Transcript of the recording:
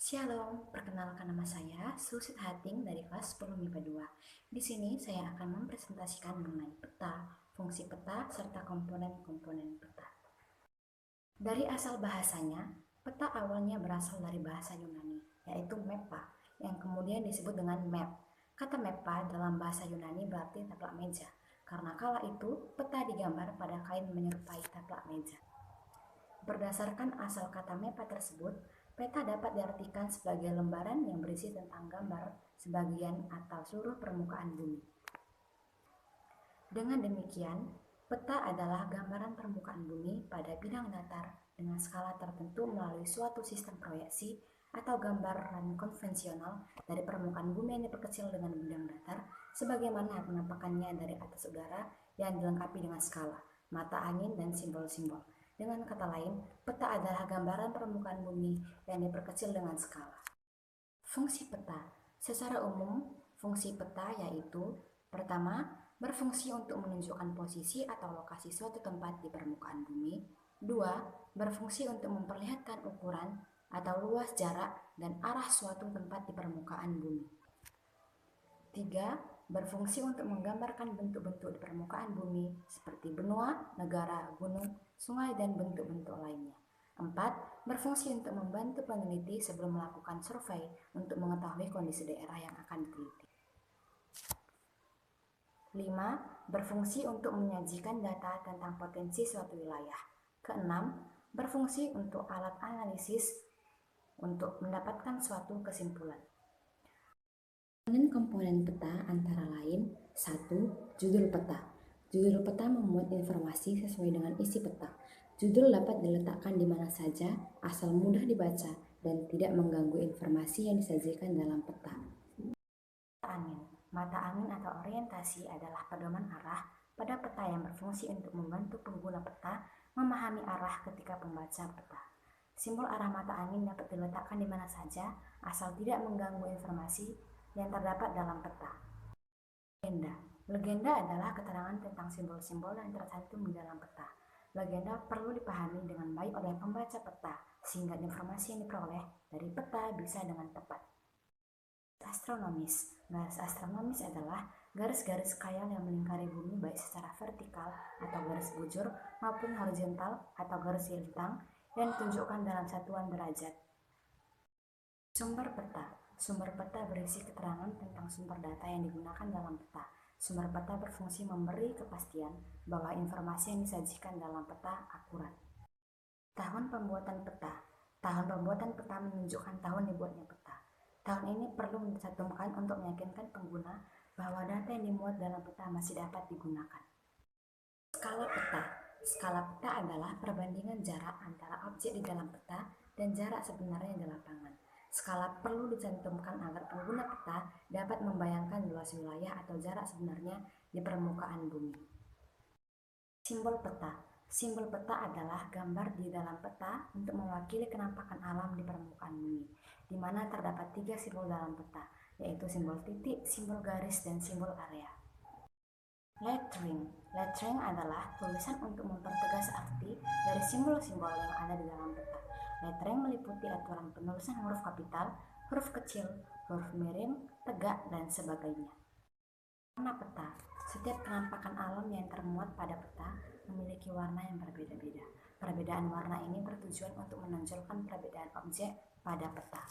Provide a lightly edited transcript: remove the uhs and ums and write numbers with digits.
Shalom, perkenalkan nama saya Susit Hating dari kelas 10 MIPA 2. Di sini saya akan mempresentasikan mengenai peta, fungsi peta, serta komponen-komponen peta. Dari asal bahasanya, peta awalnya berasal dari bahasa Yunani, yaitu mepa, yang kemudian disebut dengan map. Kata mepa dalam bahasa Yunani berarti taplak meja, karena kala itu peta digambar pada kain menyerupai taplak meja. Berdasarkan asal kata mepa tersebut, peta dapat diartikan sebagai lembaran yang berisi tentang gambar sebagian atau seluruh permukaan bumi. Dengan demikian, peta adalah gambaran permukaan bumi pada bidang datar dengan skala tertentu melalui suatu sistem proyeksi atau gambaran konvensional dari permukaan bumi yang diperkecil dengan bidang datar sebagaimana penampakannya dari atas udara yang dilengkapi dengan skala, mata angin, dan simbol-simbol. Dengan kata lain, peta adalah gambaran permukaan bumi yang diperkecil dengan skala. Fungsi peta. Secara umum, fungsi peta yaitu: pertama, berfungsi untuk menunjukkan posisi atau lokasi suatu tempat di permukaan bumi. Dua, berfungsi untuk memperlihatkan ukuran atau luas jarak dan arah suatu tempat di permukaan bumi. Tiga, berfungsi untuk menggambarkan bentuk-bentuk di permukaan bumi seperti benua, negara, gunung, sungai, dan bentuk-bentuk lainnya. 4. Berfungsi untuk membantu peneliti sebelum melakukan survei untuk mengetahui kondisi daerah yang akan diteliti. 5. Berfungsi untuk menyajikan data tentang potensi suatu wilayah. Keenam, berfungsi untuk alat analisis untuk mendapatkan suatu kesimpulan. Komponen peta antara lain: 1. Judul peta. Judul peta memuat informasi sesuai dengan isi peta. Judul dapat diletakkan di mana saja, asal mudah dibaca dan tidak mengganggu informasi yang disajikan dalam peta. Angin. Mata angin atau orientasi adalah pedoman arah pada peta yang berfungsi untuk membantu pengguna peta memahami arah ketika membaca peta. Simbol arah mata angin dapat diletakkan di mana saja, asal tidak mengganggu informasi yang terdapat dalam peta. Legenda. Legenda adalah keterangan tentang simbol-simbol yang tercantum di dalam peta. Legenda perlu dipahami dengan baik oleh pembaca peta, sehingga informasi yang diperoleh dari peta bisa dengan tepat. Astronomis. Garis astronomis adalah garis-garis khayal yang melingkari bumi baik secara vertikal atau garis bujur maupun horizontal atau garis lintang yang ditunjukkan dalam satuan derajat. Sumber peta. Sumber peta berisi keterangan tentang sumber data yang digunakan dalam peta. Sumber peta berfungsi memberi kepastian bahwa informasi yang disajikan dalam peta akurat. Tahun pembuatan peta. Tahun pembuatan peta menunjukkan tahun dibuatnya peta. Tahun ini perlu dicantumkan untuk meyakinkan pengguna bahwa data yang dimuat dalam peta masih dapat digunakan. Skala peta. Skala peta adalah perbandingan jarak antara objek di dalam peta dan jarak sebenarnya di lapangan. Skala perlu dicantumkan agar pengguna peta dapat membayangkan luas wilayah atau jarak sebenarnya di permukaan bumi. Simbol peta. Simbol peta adalah gambar di dalam peta untuk mewakili kenampakan alam di permukaan bumi, di mana terdapat 3 simbol dalam peta, yaitu simbol titik, simbol garis, dan simbol area. Lettering. Lettering adalah tulisan untuk mempertegas arti dari simbol-simbol yang ada di dalam peta. Lettering meliputi aturan penulisan huruf kapital, huruf kecil, huruf miring, tegak, dan sebagainya. Warna peta. Setiap penampakan alam yang termuat pada peta memiliki warna yang berbeda-beda. Perbedaan warna ini bertujuan untuk menonjolkan perbedaan objek pada peta.